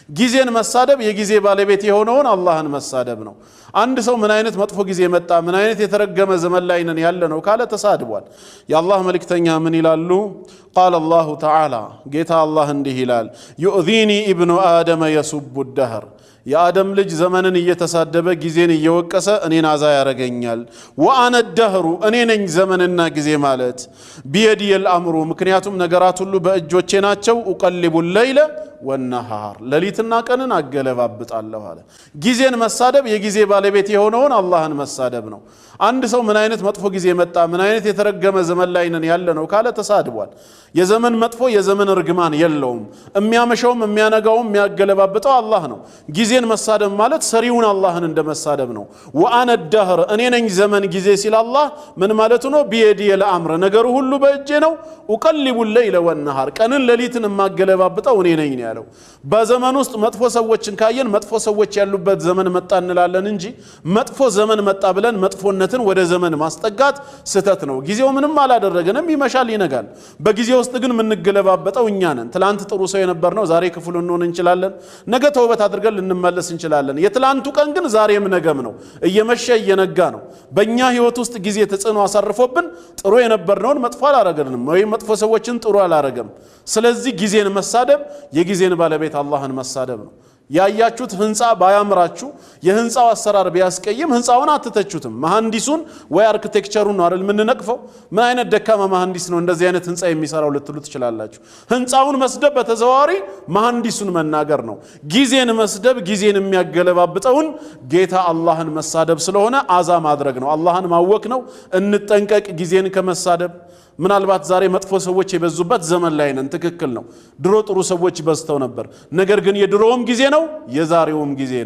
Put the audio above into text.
ጊዜን መሳደብ የጊዜ ባለቤት የሆነውን አላህን መሳደብ ነው አንድ ሰው ምን አይነት መጥፎ ጊዜ መጣ ምን አይነት የተረገመ ዘመን ላይ ነን ያለነው ካለ ተሳድቧል የአላህ መልእክተኛ ምን ይላሉ قال الله تعالى ጌታ አላህ እንዲህ ይላል يؤذيني ابن آدم يسب الدهر የአደም ልጅ ዘመንን እየተሳደበ ጊዜን እየወቀሰ እኔን አዛ ያረገኛል وأنا الدهر እኔ ነኝ ዘመንና ጊዜ ማለት بيدي الأمر ምክንያቱም ነገራት ሁሉ በእጆቼ ናቸው أقلب الليل والنهار ለሊትና ቀንን አገለባብጣለሁ አለ ጊዜን መሳደብ የጊዜ ባለቤት የሆነውን አላህን መሳደብ ነው አንድ ሰው ምን አይነት መጥፎ ጊዜ መጣ ምን አይነት የተረገመ ዘመን ላይ ነን ያለነው ካለ ተሳድቧል የዘመን መጥፎ የዘመን እርግማን የለውም የሚያመሸውም የሚያነጋውም የሚያገለባብጠው አላህ ነው ጊዜን መሳደብ ማለት ሰሪውን አላህን እንደመሳደብ ነው وأنا الدهر እኔ ነኝ ዘመን ጊዜ ሲል አላህ ምን ማለት ነው بيدي الأمر ነገሩ ሁሉ በእጄ ነው أقلب الليل والنهار ቀንን ለሊትን ማገለባብጠው እኔ ነኝ ያለው በዘመን ውስጥ መጥፎ ሰዎችን ካየን መጥፎ ሰዎች ያሉበት ዘመን መጣ እንላለን እንጂ መጥፎ ዘመን መጣ ብለን መጥፎነትን ወደ ዘመን ማስጠጋት ስተት ነው ጊዜው ምንም አላደረገንም ይመሻል ይነጋል በጊዜው ውስጥ ግን ምን ገለባበጠው እኛ ነን ትላንት ጥሩ ሰው የነበርነው ዛሬ ክፉል እንሆን እንችላለን ነገ ተውበት አድርገን ልንመለስ እንችላለን የትላንቱ ቀን ግን ዛሬም ነገም ነው እየመሸ እየነጋ ነው በእኛ ህይወት ውስጥ ጊዜ ተጽዕኖ አሳርፎብን ጥሩ የነበርነውን መጥፎ አላረገንም ወይ መጥፎ ሰዎችን ጥሩ አላረገም ስለዚህ ጊዜን መሳደብ የጊዜን ባለቤት አላህን መሳደብ ነው ያያችሁት ህንጻ ባያምራችሁ የህንጻው አሰራር ቢያስቀይም ህንጻውን አትተቹትም መሐንዲሱን ወይ አርኪቴክቸሩን ነው አይደል ምን ነቅፈው ምን አይነት ደካማ መሐንዲስ ነው እንደዚህ አይነት ህንጻ የሚሰራው ልትሉ ትችላላችሁ ህንጻውን መስደብ በተዘዋዋሪ መሐንዲሱን መናገር ነው ጊዜን መስደብ ጊዜን የሚያገለባብጠውን ጌታ አላህን መሳደብ ስለሆነ አዛ ማድረግ ነው አላህን ማወክ ነው እንጠንቀቅ ጊዜን ከመሳደብ ምናልባት ዛሬ መጥፎ ሰዎች የበዙበት ዘመን ላይ ነን ትክክል ነው ድሮ ጥሩ ሰዎች በዝተው ነበር ነገር ግን የድሮውም ጊዜ ነው የዛሬውም ጊዜ ነው